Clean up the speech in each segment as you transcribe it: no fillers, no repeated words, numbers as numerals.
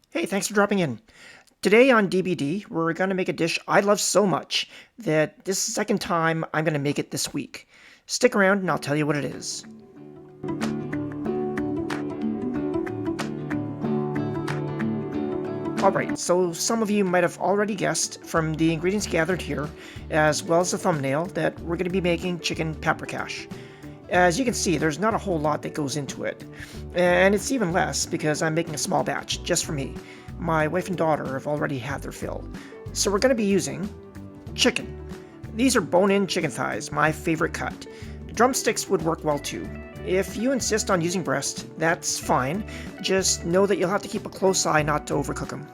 Hey, thanks for dropping in. Today on DBD, we're going to make a dish I love so much that this is the second time I'm going to make it this week. Stick around and I'll tell you what it is. Alright, so some of you might have already guessed from the ingredients gathered here, as well as the thumbnail, that we're going to be making chicken paprikash. As you can see, there's not a whole lot that goes into it. And it's even less because I'm making a small batch, just for me. My wife and daughter have already had their fill. So we're going to be using chicken. These are bone-in chicken thighs, my favorite cut. Drumsticks would work well too. If you insist on using breast, that's fine. Just know that you'll have to keep a close eye not to overcook them.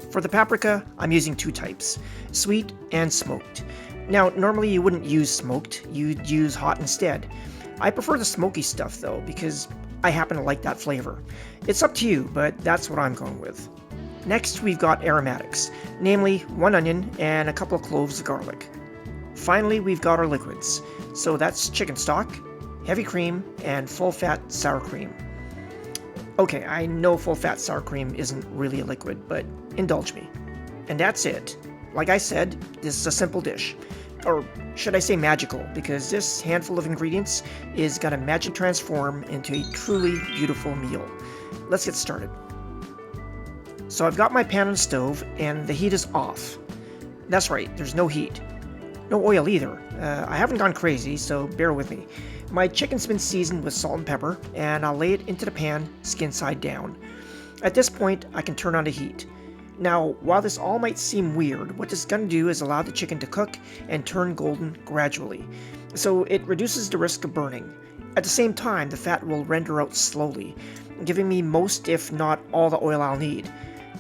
For the paprika, I'm using two types, sweet and smoked. Now, normally you wouldn't use smoked, you'd use hot instead. I prefer the smoky stuff though, because I happen to like that flavor. It's up to you, but that's what I'm going with. Next, we've got aromatics, namely 1 onion and a couple of cloves of garlic. Finally, we've got our liquids, so that's chicken stock, heavy cream, and full-fat sour cream. Okay, I know full-fat sour cream isn't really a liquid, but indulge me. And that's it. Like I said, this is a simple dish. Or should I say magical, because this handful of ingredients is gonna magic transform into a truly beautiful meal. Let's get started. So I've got my pan on the stove, and the heat is off. That's right, there's no heat. No oil either. I haven't gone crazy, so bear with me. My chicken's been seasoned with salt and pepper, and I'll lay it into the pan, skin side down. At this point, I can turn on the heat. Now, while this all might seem weird, what this is going to do is allow the chicken to cook and turn golden gradually, so it reduces the risk of burning. At the same time, the fat will render out slowly, giving me most, if not all, the oil I'll need.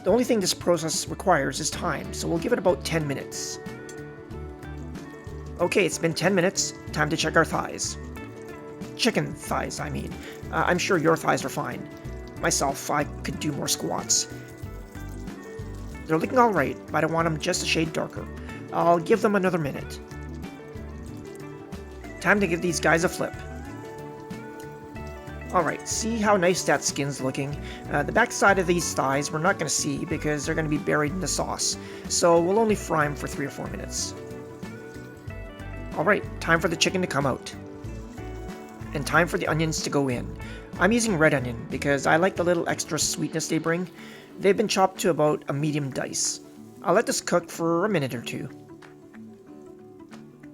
The only thing this process requires is time, so we'll give it about 10 minutes. Okay, it's been 10 minutes, time to check our thighs. Chicken thighs, I mean. I'm sure your thighs are fine. Myself, I could do more squats. They're looking alright, but I want them just a shade darker. I'll give them another minute. Time to give these guys a flip. Alright, see how nice that skin's looking? The back side of these thighs we're not going to see because they're going to be buried in the sauce, so we'll only fry them for 3 or 4 minutes. Alright, time for the chicken to come out. And time for the onions to go in. I'm using red onion because I like the little extra sweetness they bring. They've been chopped to about a medium dice. I'll let this cook for a minute or two.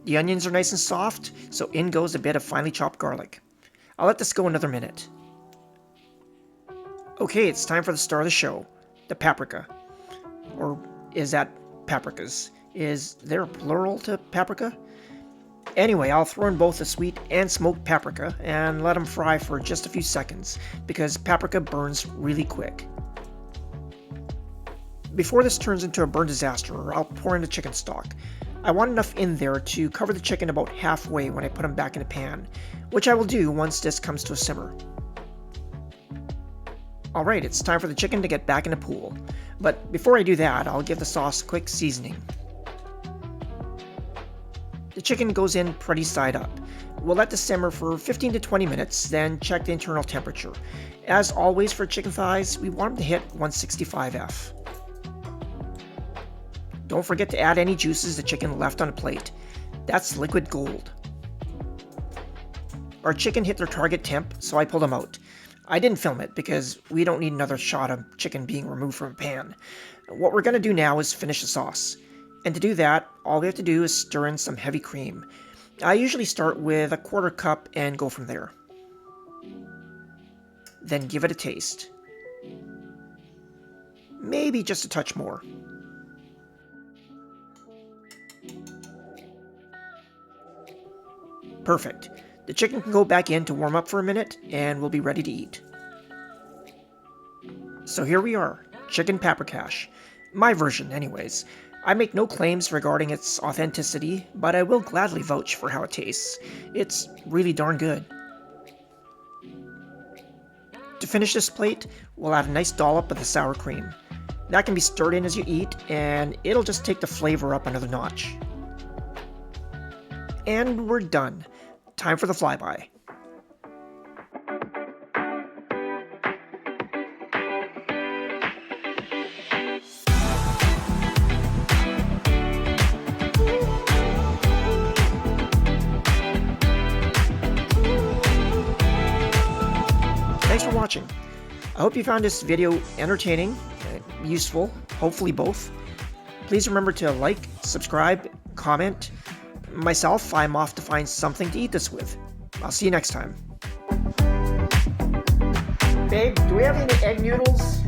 The onions are nice and soft, so in goes a bit of finely chopped garlic. I'll let this go another minute. Okay, it's time for the star of the show, the paprika. Or is that paprikas? Is there a plural to paprika? Anyway, I'll throw in both the sweet and smoked paprika and let them fry for just a few seconds, because paprika burns really quick. Before this turns into a burn disaster, I'll pour in the chicken stock. I want enough in there to cover the chicken about halfway when I put them back in the pan, which I will do once this comes to a simmer. Alright, it's time for the chicken to get back in the pool, but before I do that, I'll give the sauce a quick seasoning. The chicken goes in pretty side up. We'll let this simmer for 15 to 20 minutes, then check the internal temperature. As always for chicken thighs, we want them to hit 165 F. Don't forget to add any juices the chicken left on a plate. That's liquid gold. Our chicken hit their target temp, so I pulled them out. I didn't film it because we don't need another shot of chicken being removed from a pan. What we're going to do now is finish the sauce. And to do that, all we have to do is stir in some heavy cream. I usually start with a 1/4 cup and go from there. Then give it a taste. Maybe just a touch more. Perfect. The chicken can go back in to warm up for a minute, and we'll be ready to eat. So here we are, chicken paprikash. My version, anyways. I make no claims regarding its authenticity, but I will gladly vouch for how it tastes. It's really darn good. To finish this plate, we'll add a nice dollop of the sour cream. That can be stirred in as you eat, and it'll just take the flavor up another notch. And we're done. Time for the flyby. watching. I hope you found this video entertaining, useful, hopefully both. Please remember to like, subscribe, comment. Myself, I'm off to find something to eat this with. I'll see you next time. Babe, do we have any egg noodles?